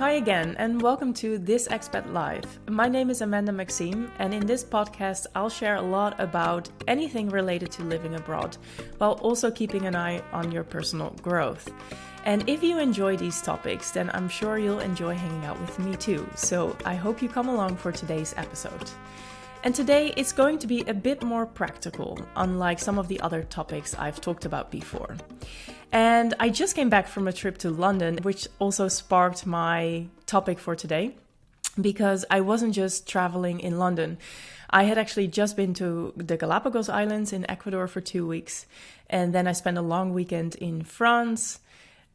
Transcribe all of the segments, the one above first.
Hi again, and welcome to this Expat Life. My name is Amanda Maxime, and in this podcast, I'll share a lot about anything related to living abroad, while also keeping an eye on your personal growth. And if you enjoy these topics, then I'm sure you'll enjoy hanging out with me too. So I hope you come along for today's episode. And today it's going to be a bit more practical, unlike some of the other topics I've talked about before. And I just came back from a trip to London, which also sparked my topic for today, because I wasn't just traveling in London. I had actually just been to the Galapagos Islands in Ecuador for 2 weeks, and then I spent a long weekend in France.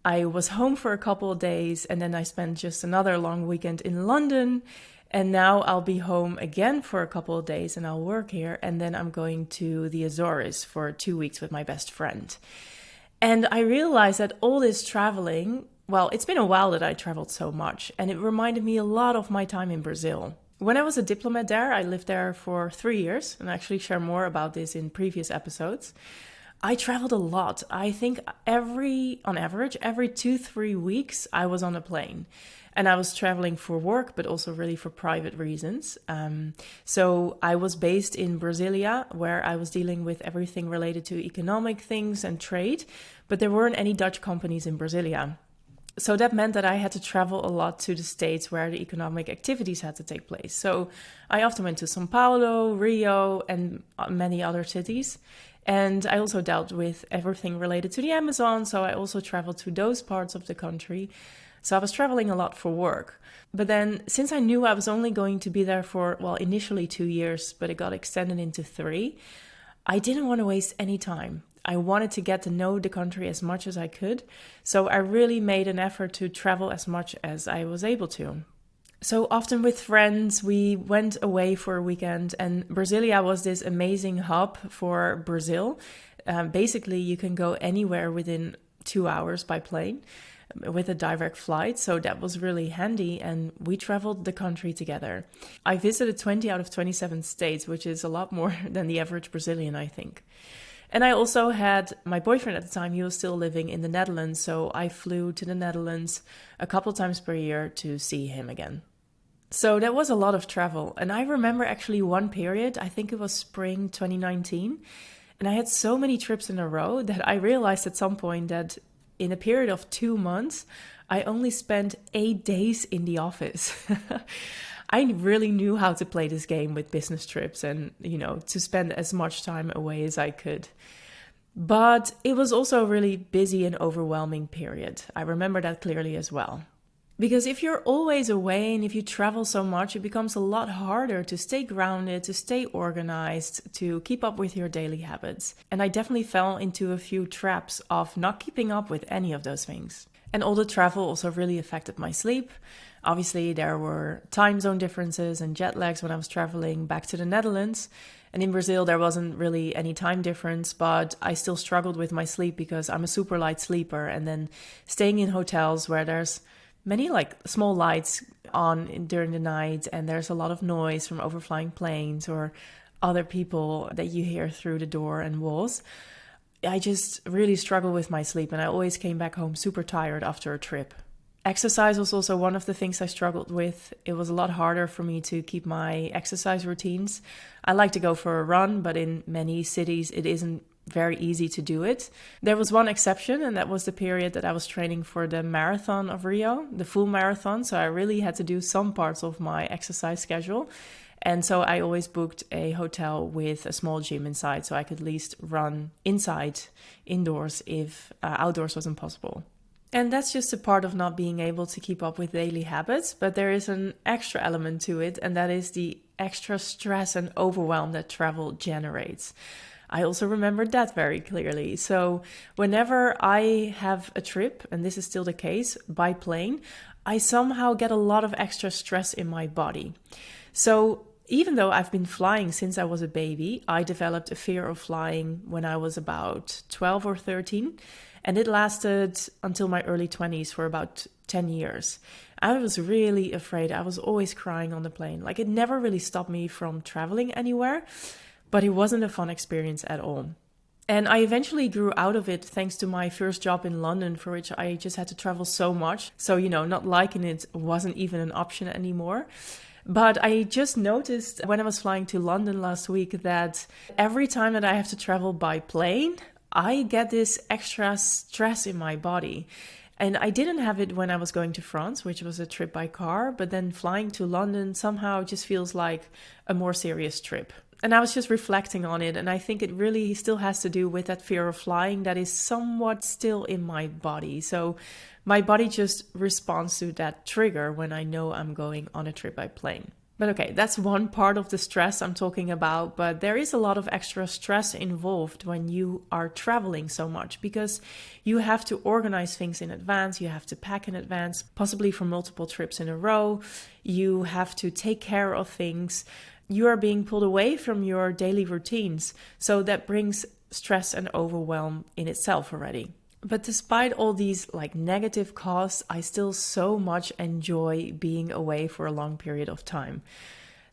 I was home for a couple of days, and then I spent just another long weekend in London. And now I'll be home again for a couple of days and I'll work here. And then I'm going to the Azores for 2 weeks with my best friend. And I realized that all this traveling, well, it's been a while that I traveled so much. And it reminded me a lot of my time in Brazil. When I was a diplomat there, I lived there for 3 years. And I actually share more about this in previous episodes. I traveled a lot. I think on average, every 2-3 weeks, I was on a plane. And I was traveling for work, but also really for private reasons. So I was based in Brasilia, where I was dealing with everything related to economic things and trade. But there weren't any Dutch companies in Brasilia. So that meant that I had to travel a lot to the States where the economic activities had to take place. So I often went to São Paulo, Rio, and many other cities. And I also dealt with everything related to the Amazon. So I also traveled to those parts of the country. So I was traveling a lot for work. But then since I knew I was only going to be there for, initially 2 years, but it got extended into 3, I didn't want to waste any time. I wanted to get to know the country as much as I could. So I really made an effort to travel as much as I was able to. So often with friends, we went away for a weekend, and Brasilia was this amazing hub for Brazil. Basically, you can go anywhere within 2 hours by plane with a direct flight. So that was really handy. And we traveled the country together. I visited 20 out of 27 states, which is a lot more than the average Brazilian, I think. And I also had my boyfriend at the time. He was still living in the Netherlands. So I flew to the Netherlands a couple times per year to see him again. So that was a lot of travel. And I remember actually one period, I think it was spring 2019. And I had so many trips in a row that I realized at some point that in a period of 2 months, I only spent 8 days in the office. I really knew how to play this game with business trips and, to spend as much time away as I could. But it was also a really busy and overwhelming period. I remember that clearly as well. Because if you're always away and if you travel so much, it becomes a lot harder to stay grounded, to stay organized, to keep up with your daily habits. And I definitely fell into a few traps of not keeping up with any of those things. And all the travel also really affected my sleep. Obviously, there were time zone differences and jet lags when I was traveling back to the Netherlands. And in Brazil, there wasn't really any time difference, but I still struggled with my sleep because I'm a super light sleeper. And then staying in hotels where there's many small lights on during the night, and there's a lot of noise from overflying planes or other people that you hear through the door and walls. I just really struggle with my sleep, and I always came back home super tired after a trip. Exercise was also one of the things I struggled with. It was a lot harder for me to keep my exercise routines. I like to go for a run, but in many cities it isn't very easy to do it. There was one exception, and that was the period that I was training for the marathon of Rio, the full marathon. So I really had to do some parts of my exercise schedule. And so I always booked a hotel with a small gym inside so I could at least run indoors if outdoors wasn't possible. And that's just a part of not being able to keep up with daily habits. But there is an extra element to it, and that is the extra stress and overwhelm that travel generates. I also remember that very clearly. So whenever I have a trip, and this is still the case, by plane, I somehow get a lot of extra stress in my body. So even though I've been flying since I was a baby, I developed a fear of flying when I was about 12 or 13. And it lasted until my early 20s for about 10 years. I was really afraid. I was always crying on the plane. It never really stopped me from traveling anywhere. But it wasn't a fun experience at all. And I eventually grew out of it thanks to my first job in London, for which I just had to travel so much. So, not liking it wasn't even an option anymore. But I just noticed when I was flying to London last week that every time that I have to travel by plane, I get this extra stress in my body. And I didn't have it when I was going to France, which was a trip by car. But then flying to London somehow just feels like a more serious trip. And I was just reflecting on it, and I think it really still has to do with that fear of flying that is somewhat still in my body. So my body just responds to that trigger when I know I'm going on a trip by plane. But okay, that's one part of the stress I'm talking about, but there is a lot of extra stress involved when you are traveling so much because you have to organize things in advance, you have to pack in advance, possibly for multiple trips in a row, you have to take care of things. You are being pulled away from your daily routines. So that brings stress and overwhelm in itself already. But despite all these negative costs, I still so much enjoy being away for a long period of time.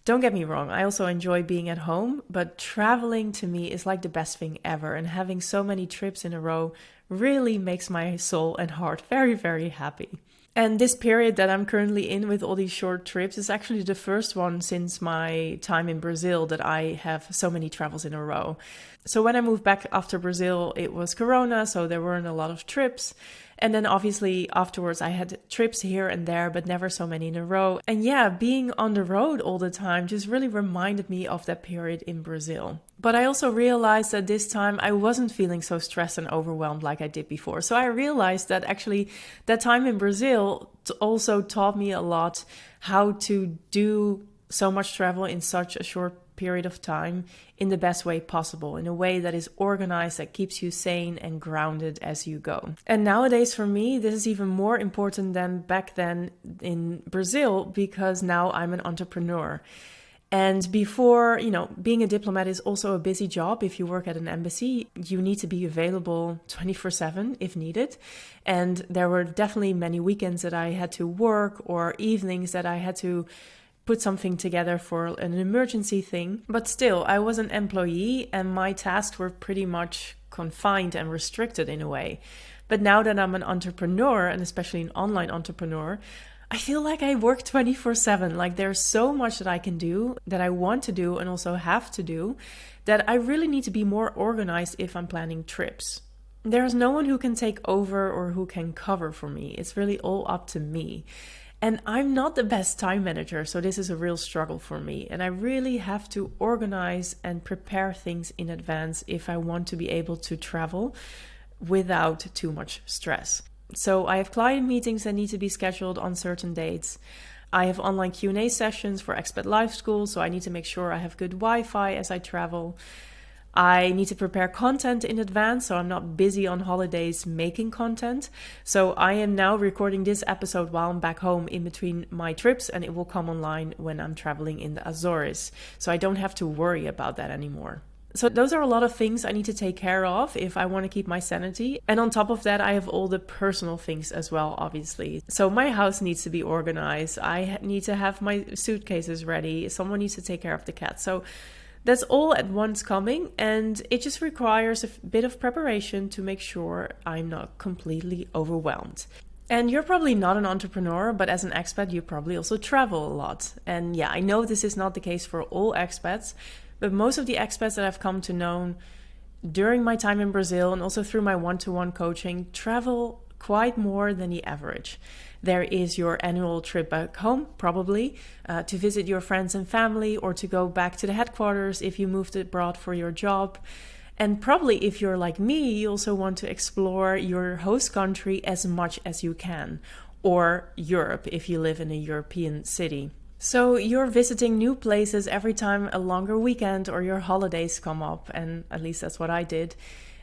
Don't get me wrong, I also enjoy being at home, but traveling to me is like the best thing ever. And having so many trips in a row really makes my soul and heart very, very happy. And this period that I'm currently in with all these short trips is actually the first one since my time in Brazil that I have so many travels in a row. So when I moved back after Brazil, it was Corona, so there weren't a lot of trips. And then obviously afterwards I had trips here and there, but never so many in a row. And yeah, being on the road all the time just really reminded me of that period in Brazil. But I also realized that this time I wasn't feeling so stressed and overwhelmed like I did before. So I realized that actually that time in Brazil also taught me a lot how to do so much travel in such a short period of time in the best way possible, in a way that is organized, that keeps you sane and grounded as you go. And nowadays for me, this is even more important than back then in Brazil, because now I'm an entrepreneur. And before, being a diplomat is also a busy job. If you work at an embassy, you need to be available 24/7 if needed. And there were definitely many weekends that I had to work or evenings that I had to put something together for an emergency thing. But still, I was an employee and my tasks were pretty much confined and restricted in a way. But now that I'm an entrepreneur, and especially an online entrepreneur, I feel like I work 24/7. Like there's so much that I can do, that I want to do and also have to do, that I really need to be more organized if I'm planning trips. There's no one who can take over or who can cover for me. It's really all up to me. And I'm not the best time manager, so this is a real struggle for me. And I really have to organize and prepare things in advance if I want to be able to travel without too much stress. So I have client meetings that need to be scheduled on certain dates. I have online Q&A sessions for Expat Life School, so I need to make sure I have good Wi-Fi as I travel. I need to prepare content in advance, so I'm not busy on holidays making content. So I am now recording this episode while I'm back home in between my trips, and it will come online when I'm traveling in the Azores. So I don't have to worry about that anymore. So those are a lot of things I need to take care of if I want to keep my sanity. And on top of that, I have all the personal things as well, obviously. So my house needs to be organized. I need to have my suitcases ready. Someone needs to take care of the cat. So that's all at once coming, and it just requires a bit of preparation to make sure I'm not completely overwhelmed. And you're probably not an entrepreneur, but as an expat, you probably also travel a lot. And yeah, I know this is not the case for all expats, but most of the expats that I've come to know during my time in Brazil and also through my one-to-one coaching travel quite more than the average. There is your annual trip back home, probably, to visit your friends and family, or to go back to the headquarters if you moved abroad for your job. And probably if you're like me, you also want to explore your host country as much as you can, or Europe if you live in a European city. So you're visiting new places every time a longer weekend or your holidays come up, and at least that's what I did.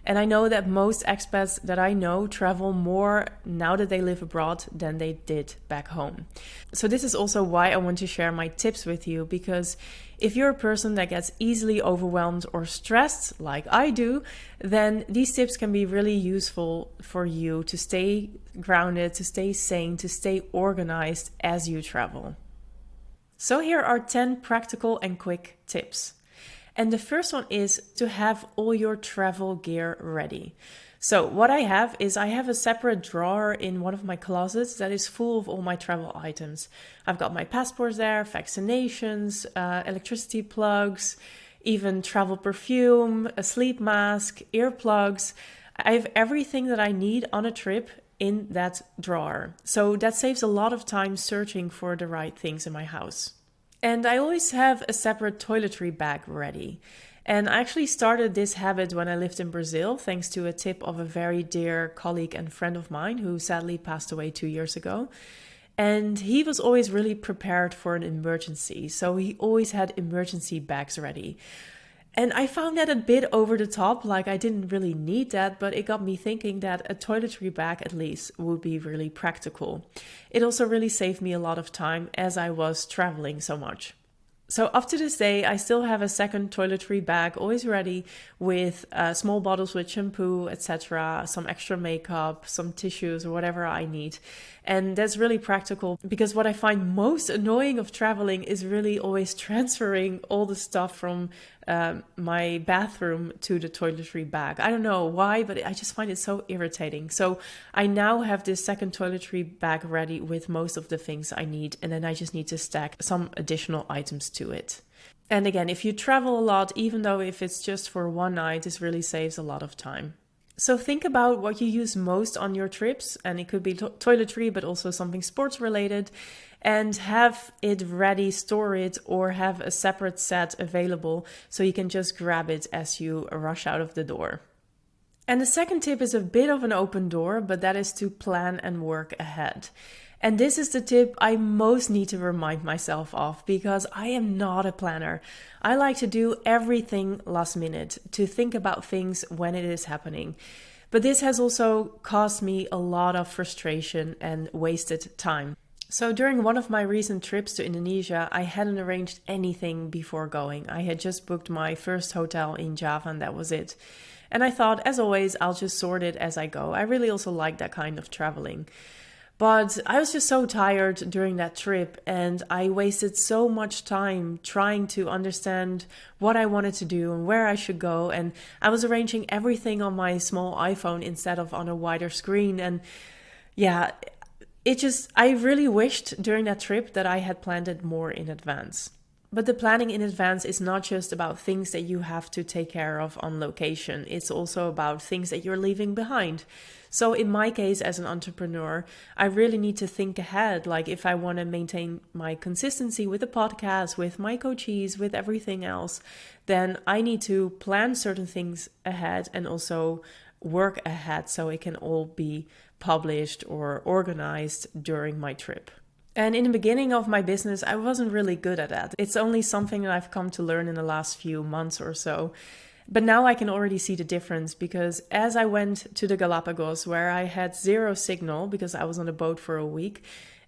And I know that most expats that I know travel more now that they live abroad than they did back home. So this is also why I want to share my tips with you, because if you're a person that gets easily overwhelmed or stressed like I do, then these tips can be really useful for you to stay grounded, to stay sane, to stay organized as you travel. So here are 10 practical and quick tips. And the first one is to have all your travel gear ready. So what I have is I have a separate drawer in one of my closets that is full of all my travel items. I've got my passports there, vaccinations, electricity plugs, even travel perfume, a sleep mask, earplugs. I have everything that I need on a trip in that drawer. So that saves a lot of time searching for the right things in my house. And I always have a separate toiletry bag ready. And I actually started this habit when I lived in Brazil, thanks to a tip of a very dear colleague and friend of mine who sadly passed away 2 years ago. And he was always really prepared for an emergency. So he always had emergency bags ready. And I found that a bit over the top, like I didn't really need that, but it got me thinking that a toiletry bag at least would be really practical. It also really saved me a lot of time as I was traveling so much. So up to this day, I still have a second toiletry bag always ready with small bottles with shampoo, etc., some extra makeup, some tissues or whatever I need. And that's really practical because what I find most annoying of traveling is really always transferring all the stuff from my bathroom to the toiletry bag. I don't know why, but I just find it so irritating. So I now have this second toiletry bag ready with most of the things I need, and then I just need to stack some additional items to it. And again, if you travel a lot, even though if it's just for one night, this really saves a lot of time. So think about what you use most on your trips, and it could be toiletry, but also something sports related, and have it ready, store it, or have a separate set available so you can just grab it as you rush out of the door. And the second tip is a bit of an open door, but that is to plan and work ahead. And this is the tip I most need to remind myself of because I am not a planner. I like to do everything last minute, to think about things when it is happening. But this has also caused me a lot of frustration and wasted time. So during one of my recent trips to Indonesia, I hadn't arranged anything before going. I had just booked my first hotel in Java and that was it. And I thought, as always, I'll just sort it as I go. I really also like that kind of traveling. But I was just so tired during that trip and I wasted so much time trying to understand what I wanted to do and where I should go. And I was arranging everything on my small iPhone instead of on a wider screen. And yeah, I really wished during that trip that I had planned it more in advance. But the planning in advance is not just about things that you have to take care of on location. It's also about things that you're leaving behind. So in my case, as an entrepreneur, I really need to think ahead. Like if I want to maintain my consistency with the podcast, with my coachees, with everything else, then I need to plan certain things ahead and also work ahead so it can all be published or organized during my trip. And in the beginning of my business, I wasn't really good at that. It's only something that I've come to learn in the last few months or so. But now I can already see the difference because as I went to the Galapagos, where I had zero signal because I was on a boat for a week,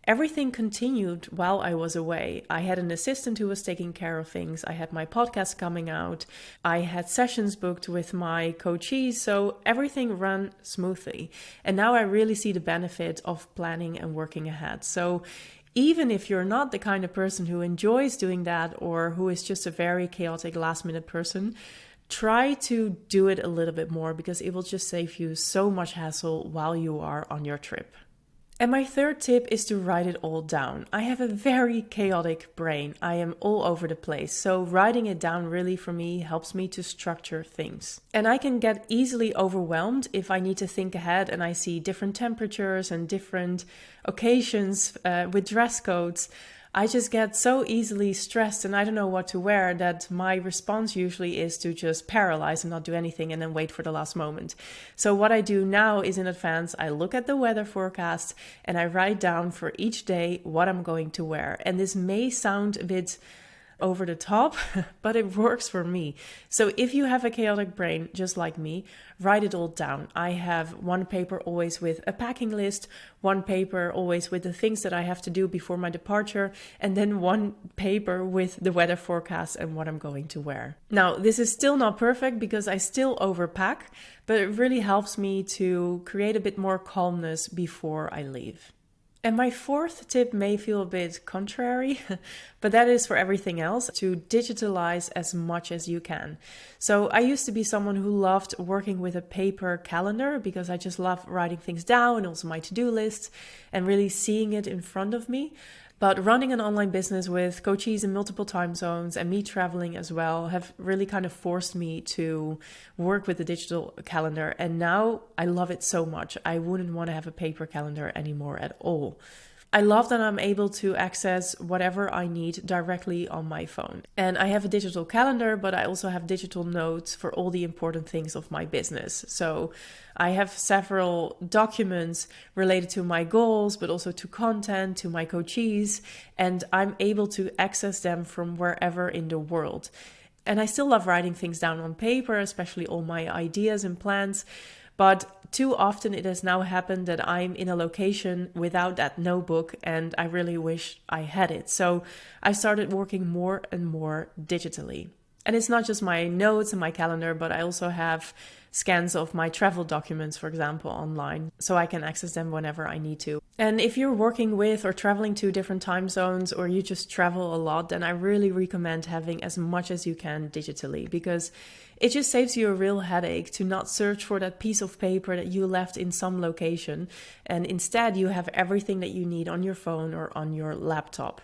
everything continued while I was away. I had an assistant who was taking care of things. I had my podcast coming out. I had sessions booked with my coachees. So everything ran smoothly. And now I really see the benefit of planning and working ahead. So even if you're not the kind of person who enjoys doing that or who is just a very chaotic last minute person, try to do it a little bit more because it will just save you so much hassle while you are on your trip. And my third tip is to write it all down. I have a very chaotic brain. I am all over the place. So writing it down really for me helps me to structure things. And I can get easily overwhelmed if I need to think ahead and I see different temperatures and different occasions with dress codes. I just get so easily stressed and I don't know what to wear that my response usually is to just paralyze and not do anything and then wait for the last moment. So what I do now is in advance, I look at the weather forecast and I write down for each day what I'm going to wear. And this may sound a bit over the top, but it works for me. So if you have a chaotic brain, just like me, write it all down. I have one paper always with a packing list, one paper always with the things that I have to do before my departure, and then one paper with the weather forecast and what I'm going to wear. Now, this is still not perfect because I still overpack, but it really helps me to create a bit more calmness before I leave. And my fourth tip may feel a bit contrary, but that is for everything else, to digitalize as much as you can. So I used to be someone who loved working with a paper calendar because I just love writing things down and also my to-do lists and really seeing it in front of me. But running an online business with coachees in multiple time zones and me traveling as well have really kind of forced me to work with the digital calendar. And now I love it so much. I wouldn't want to have a paper calendar anymore at all. I love that I'm able to access whatever I need directly on my phone. And I have a digital calendar, but I also have digital notes for all the important things of my business. So I have several documents related to my goals, but also to content, to my coachees, and I'm able to access them from wherever in the world. And I still love writing things down on paper, especially all my ideas and plans. But too often it has now happened that I'm in a location without that notebook, and I really wish I had it. So I started working more and more digitally. And it's not just my notes and my calendar, but I also have scans of my travel documents, for example, online, so I can access them whenever I need to. And if you're working with or traveling to different time zones, or you just travel a lot, then I really recommend having as much as you can digitally, because it just saves you a real headache to not search for that piece of paper that you left in some location. And instead you have everything that you need on your phone or on your laptop.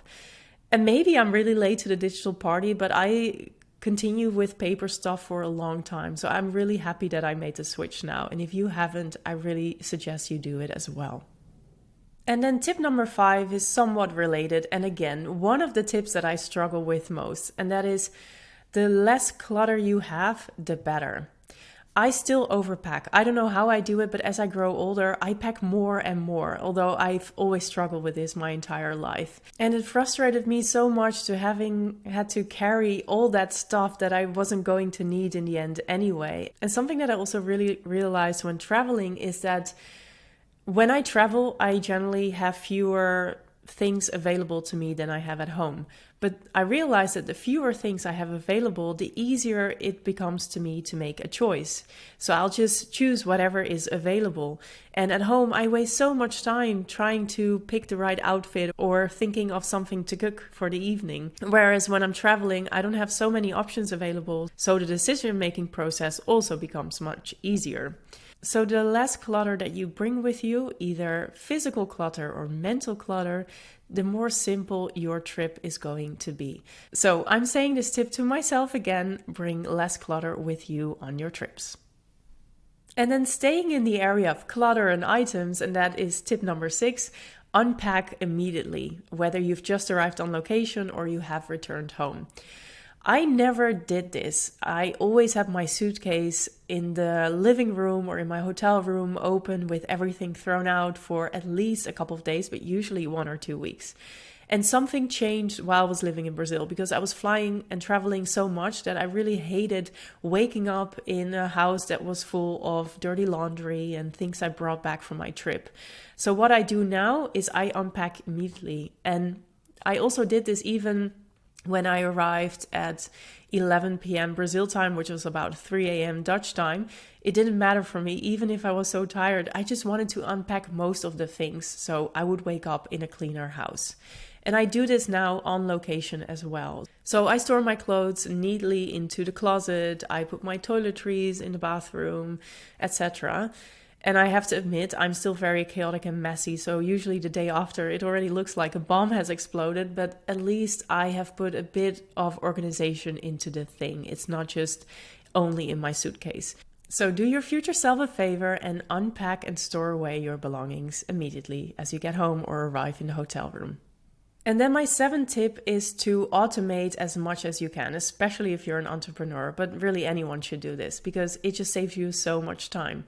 And maybe I'm really late to the digital party, but I continue with paper stuff for a long time. So I'm really happy that I made the switch now. And if you haven't, I really suggest you do it as well. And then tip number 5 is somewhat related. And again, one of the tips that I struggle with most, and that is the less clutter you have, the better. I still overpack. I don't know how I do it, but as I grow older, I pack more and more, although I've always struggled with this my entire life. And it frustrated me so much to having had to carry all that stuff that I wasn't going to need in the end anyway. And something that I also really realized when traveling is that when I travel, I generally have fewer things available to me than I have at home. But I realized that the fewer things I have available, the easier it becomes to me to make a choice. So I'll just choose whatever is available. And at home, I waste so much time trying to pick the right outfit or thinking of something to cook for the evening. Whereas when I'm traveling, I don't have so many options available. So the decision-making process also becomes much easier. So the less clutter that you bring with you, either physical clutter or mental clutter, the more simple your trip is going to be. So I'm saying this tip to myself again, bring less clutter with you on your trips. And then staying in the area of clutter and items, and that is tip number 6, unpack immediately, whether you've just arrived on location or you have returned home. I never did this. I always had my suitcase in the living room or in my hotel room open with everything thrown out for at least a couple of days, but usually 1 or 2 weeks. And something changed while I was living in Brazil because I was flying and traveling so much that I really hated waking up in a house that was full of dirty laundry and things I brought back from my trip. So what I do now is I unpack immediately. And I also did this even when I arrived at 11 p.m. Brazil time, which was about 3 a.m. Dutch time. It didn't matter for me, even if I was so tired. I just wanted to unpack most of the things so I would wake up in a cleaner house. And I do this now on location as well. So I store my clothes neatly into the closet. I put my toiletries in the bathroom, etc. And I have to admit, I'm still very chaotic and messy. So usually the day after, it already looks like a bomb has exploded. But at least I have put a bit of organization into the thing. It's not just only in my suitcase. So do your future self a favor and unpack and store away your belongings immediately as you get home or arrive in the hotel room. And then my 7th tip is to automate as much as you can, especially if you're an entrepreneur. But really anyone should do this because it just saves you so much time.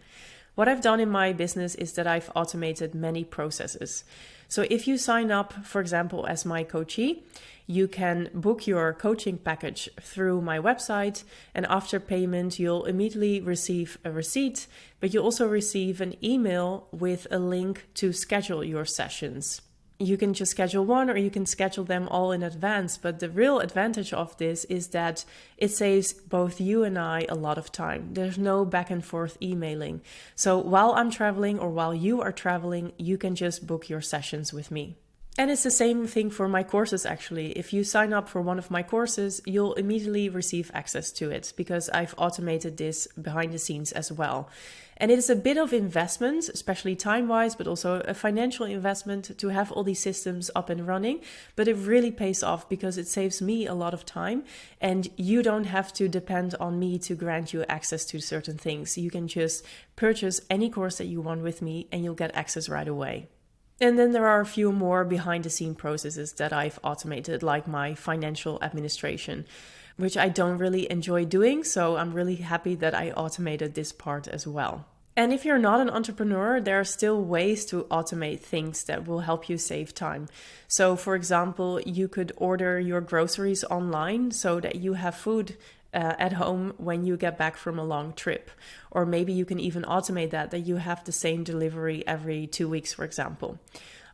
What I've done in my business is that I've automated many processes. So if you sign up, for example, as my coachee, you can book your coaching package through my website. And after payment, you'll immediately receive a receipt, but you'll also receive an email with a link to schedule your sessions. you can just schedule one or you can schedule them all in advance. But the real advantage of this is that it saves both you and I a lot of time. There's no back and forth emailing. So while I'm traveling or while you are traveling, you can just book your sessions with me. And it's the same thing for my courses, actually. If you sign up for one of my courses, you'll immediately receive access to it because I've automated this behind the scenes as well. And it is a bit of investment, especially time-wise, but also a financial investment to have all these systems up and running. But it really pays off because it saves me a lot of time and you don't have to depend on me to grant you access to certain things. You can just purchase any course that you want with me and you'll get access right away. And then there are a few more behind the scene processes that I've automated, like my financial administration, which I don't really enjoy doing. So I'm really happy that I automated this part as well. And if you're not an entrepreneur, there are still ways to automate things that will help you save time. So for example, you could order your groceries online so that you have food at home when you get back from a long trip. Or maybe you can even automate that you have the same delivery every 2 weeks, for example.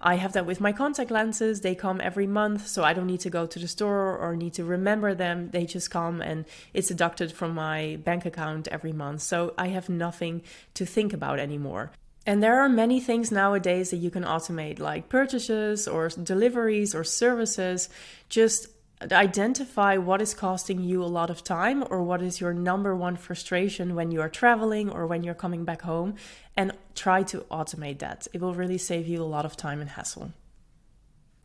I have that with my contact lenses. They come every month, so I don't need to go to the store or need to remember them. They just come and it's deducted from my bank account every month. So I have nothing to think about anymore. And there are many things nowadays that you can automate, like purchases or deliveries or services. Just identify what is costing you a lot of time or what is your number one frustration when you are traveling or when you're coming back home, and try to automate that. It will really save you a lot of time and hassle.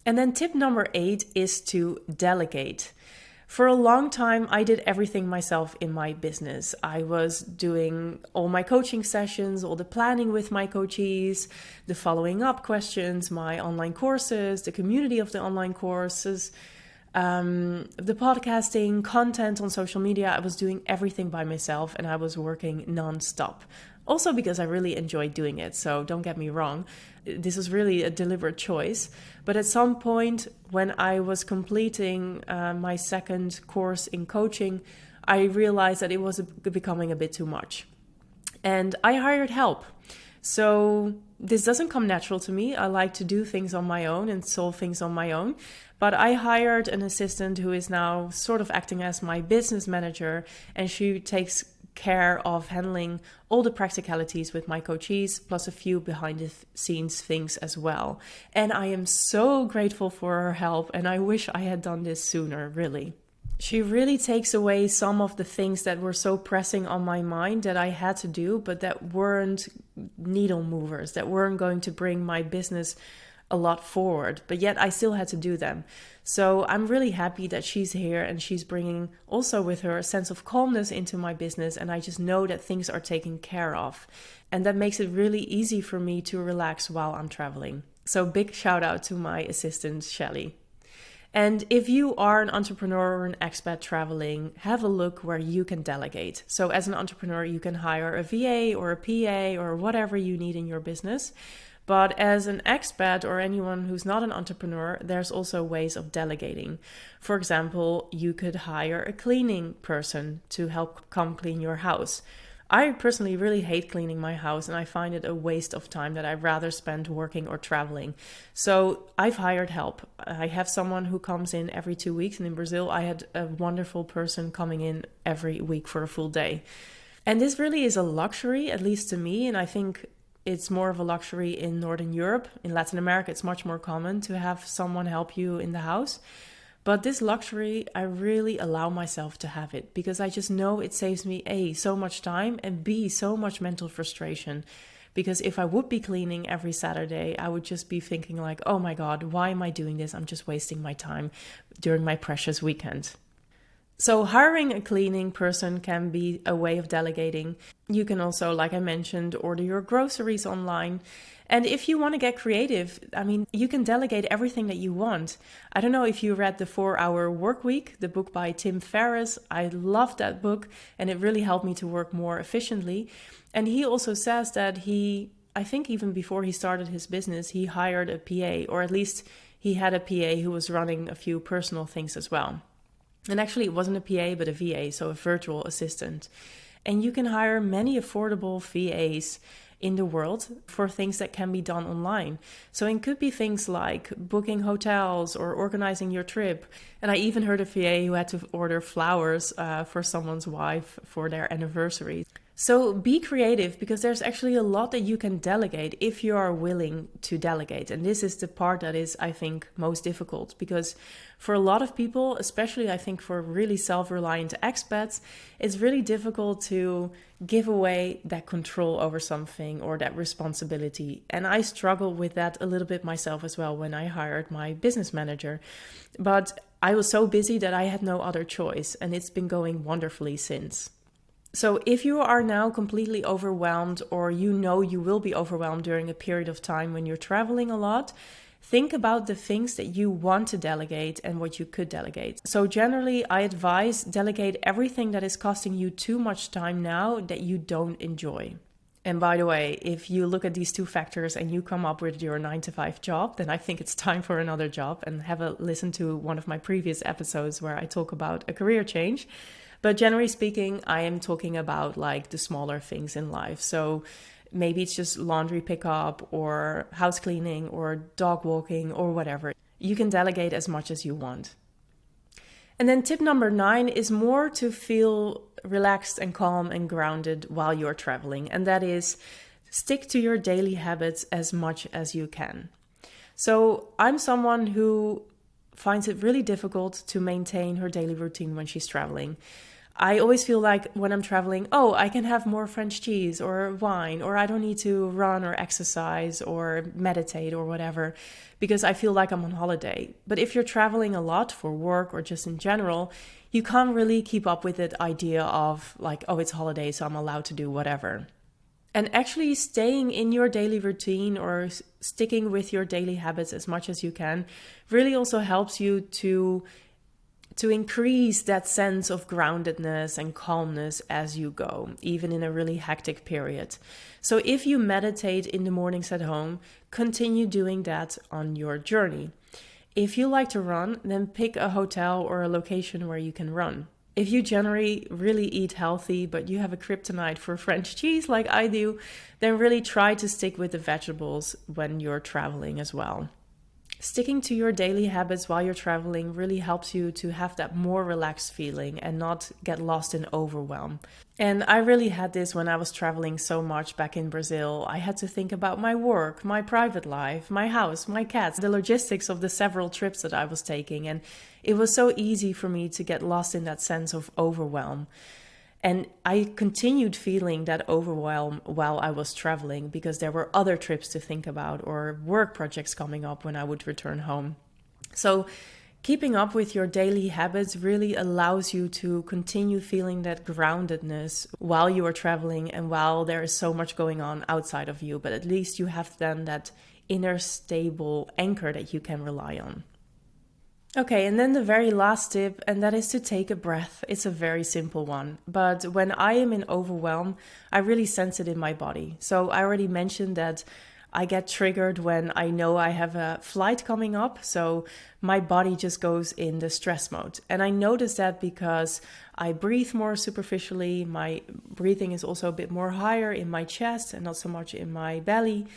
And then tip number 8 is to delegate. For a long time, I did everything myself in my business. I was doing all my coaching sessions, all the planning with my coachees, the following up questions, my online courses, the community of the online courses, the podcasting, content on social media. I was doing everything by myself and I was working non-stop. Also because I really enjoyed doing it. So don't get me wrong. This was really a deliberate choice. But at some point when I was completing my second course in coaching, I realized that it was becoming a bit too much. And I hired help. So this doesn't come natural to me. I like to do things on my own and solve things on my own. But I hired an assistant who is now sort of acting as my business manager, and she takes care of handling all the practicalities with my coachees, plus a few behind the scenes things as well. And I am so grateful for her help, and I wish I had done this sooner, really. She really takes away some of the things that were so pressing on my mind that I had to do, but that weren't needle movers, that weren't going to bring my business a lot forward, but yet I still had to do them. So I'm really happy that she's here and she's bringing also with her a sense of calmness into my business, and I just know that things are taken care of. And that makes it really easy for me to relax while I'm traveling. So big shout out to my assistant, Shelly. And if you are an entrepreneur or an expat traveling, have a look where you can delegate. So as an entrepreneur, you can hire a VA or a PA or whatever you need in your business. But as an expat or anyone who's not an entrepreneur, there's also ways of delegating. For example, you could hire a cleaning person to help come clean your house. I personally really hate cleaning my house, and I find it a waste of time that I'd rather spend working or traveling. So I've hired help. I have someone who comes in every 2 weeks, and in Brazil I had a wonderful person coming in every week for a full day. And this really is a luxury, at least to me, and I think it's more of a luxury in Northern Europe. In Latin America, it's much more common to have someone help you in the house. But this luxury, I really allow myself to have it because I just know it saves me A, so much time, and B, so much mental frustration. Because if I would be cleaning every Saturday, I would just be thinking like, oh my God, why am I doing this? I'm just wasting my time during my precious weekend. So hiring a cleaning person can be a way of delegating. You can also, like I mentioned, order your groceries online. And if you want to get creative, I mean, you can delegate everything that you want. I don't know if you read The 4-Hour Workweek, the book by Tim Ferriss. I love that book and it really helped me to work more efficiently. And he also says that I think even before he started his business, he hired a PA, or at least he had a PA who was running a few personal things as well. And actually it wasn't a PA, but a VA, so a virtual assistant. And you can hire many affordable VAs. in the world for things that can be done online. So it could be things like booking hotels or organizing your trip. And I even heard a VA who had to order flowers for someone's wife for their anniversary. So be creative, because there's actually a lot that you can delegate if you are willing to delegate. And this is the part that is, I think, most difficult, because for a lot of people, especially I think for really self-reliant expats, it's really difficult to give away that control over something or that responsibility. And I struggle with that a little bit myself as well when I hired my business manager. But I was so busy that I had no other choice, and it's been going wonderfully since. So if you are now completely overwhelmed, or you know you will be overwhelmed during a period of time when you're traveling a lot, think about the things that you want to delegate and what you could delegate. So generally, I advise delegate everything that is costing you too much time now that you don't enjoy. And by the way, if you look at these two factors and you come up with your 9-to-5 job, then I think it's time for another job, and have a listen to one of my previous episodes where I talk about a career change. But generally speaking, I am talking about like the smaller things in life. So maybe it's just laundry pickup or house cleaning or dog walking or whatever. You can delegate as much as you want. And then tip number 9 is more to feel relaxed and calm and grounded while you're traveling. And that is stick to your daily habits as much as you can. So I'm someone who finds it really difficult to maintain her daily routine when she's traveling. I always feel like when I'm traveling, I can have more French cheese or wine, or I don't need to run or exercise or meditate or whatever, because I feel like I'm on holiday. But if you're traveling a lot for work or just in general, you can't really keep up with that idea of like, it's holiday, so I'm allowed to do whatever. And actually staying in your daily routine or sticking with your daily habits as much as you can really also helps you to increase that sense of groundedness and calmness as you go, even in a really hectic period. So if you meditate in the mornings at home, continue doing that on your journey. If you like to run, then pick a hotel or a location where you can run. If you generally really eat healthy, but you have a kryptonite for French cheese like I do, then really try to stick with the vegetables when you're traveling as well. Sticking to your daily habits while you're traveling really helps you to have that more relaxed feeling and not get lost in overwhelm. And I really had this when I was traveling so much back in Brazil. I had to think about my work, my private life, my house, my cats, the logistics of the several trips that I was taking. And it was so easy for me to get lost in that sense of overwhelm. And I continued feeling that overwhelm while I was traveling because there were other trips to think about or work projects coming up when I would return home. So keeping up with your daily habits really allows you to continue feeling that groundedness while you are traveling and while there is so much going on outside of you. But at least you have then that inner stable anchor that you can rely on. Okay, and then the very last tip, and that is to take a breath. It's a very simple one, but when I am in overwhelm, I really sense it in my body. So I already mentioned that I get triggered when I know I have a flight coming up, so my body just goes in the stress mode. And I notice that because I breathe more superficially, my breathing is also a bit more higher in my chest and not so much in my belly,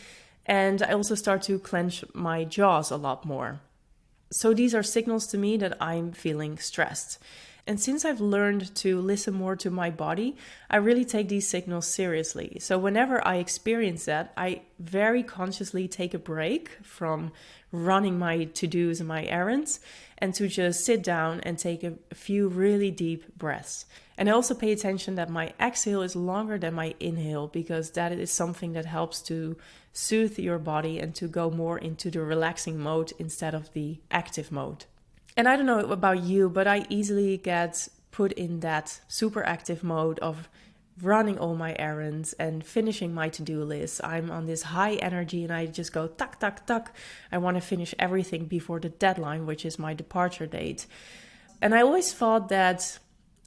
and I also start to clench my jaws a lot more. So these are signals to me that I'm feeling stressed. And since I've learned to listen more to my body, I really take these signals seriously. So whenever I experience that, I very consciously take a break from running my to-dos and my errands and to just sit down and take a few really deep breaths. And I also pay attention that my exhale is longer than my inhale, because that is something that helps to soothe your body and to go more into the relaxing mode instead of the active mode. And I don't know about you, but I easily get put in that super active mode of running all my errands and finishing my to-do list. I'm on this high energy and I just go tuck, tuck, tuck. I want to finish everything before the deadline, which is my departure date. And I always thought that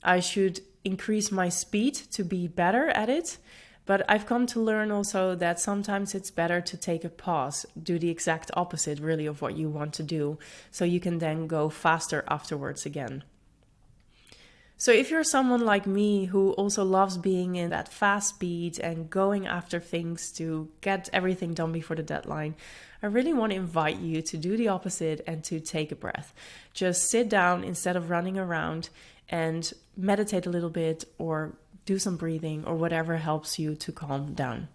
I should increase my speed to be better at it. But I've come to learn also that sometimes it's better to take a pause, do the exact opposite really of what you want to do, so you can then go faster afterwards again. So if you're someone like me who also loves being in that fast speed and going after things to get everything done before the deadline, I really want to invite you to do the opposite and to take a breath. Just sit down instead of running around and meditate a little bit or do some breathing or whatever helps you to calm down.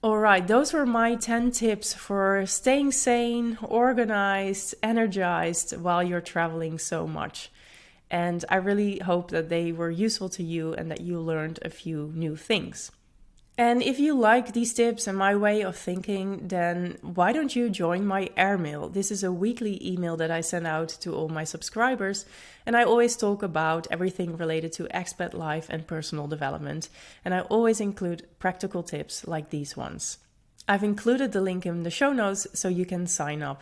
All right, those were my 10 tips for staying sane, organized, energized while you're traveling so much. And I really hope that they were useful to you and that you learned a few new things. And if you like these tips and my way of thinking, then why don't you join my airmail? This is a weekly email that I send out to all my subscribers. And I always talk about everything related to expat life and personal development. And I always include practical tips like these ones. I've included the link in the show notes so you can sign up.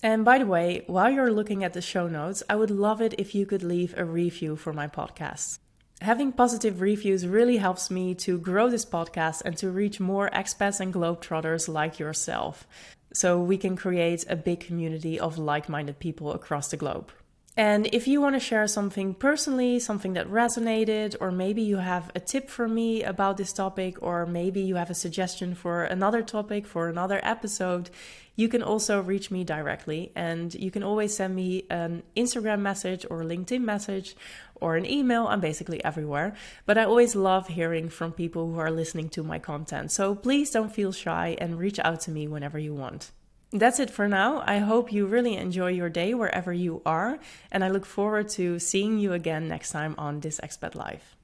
And by the way, while you're looking at the show notes, I would love it if you could leave a review for my podcast. Having positive reviews really helps me to grow this podcast and to reach more expats and globetrotters like yourself, so we can create a big community of like-minded people across the globe. And if you want to share something personally, something that resonated, or maybe you have a tip for me about this topic, or maybe you have a suggestion for another topic for another episode, you can also reach me directly. And you can always send me an Instagram message or LinkedIn message or an email. I'm basically everywhere. But I always love hearing from people who are listening to my content. So please don't feel shy and reach out to me whenever you want. That's it for now. I hope you really enjoy your day wherever you are, and I look forward to seeing you again next time on This Expat Life.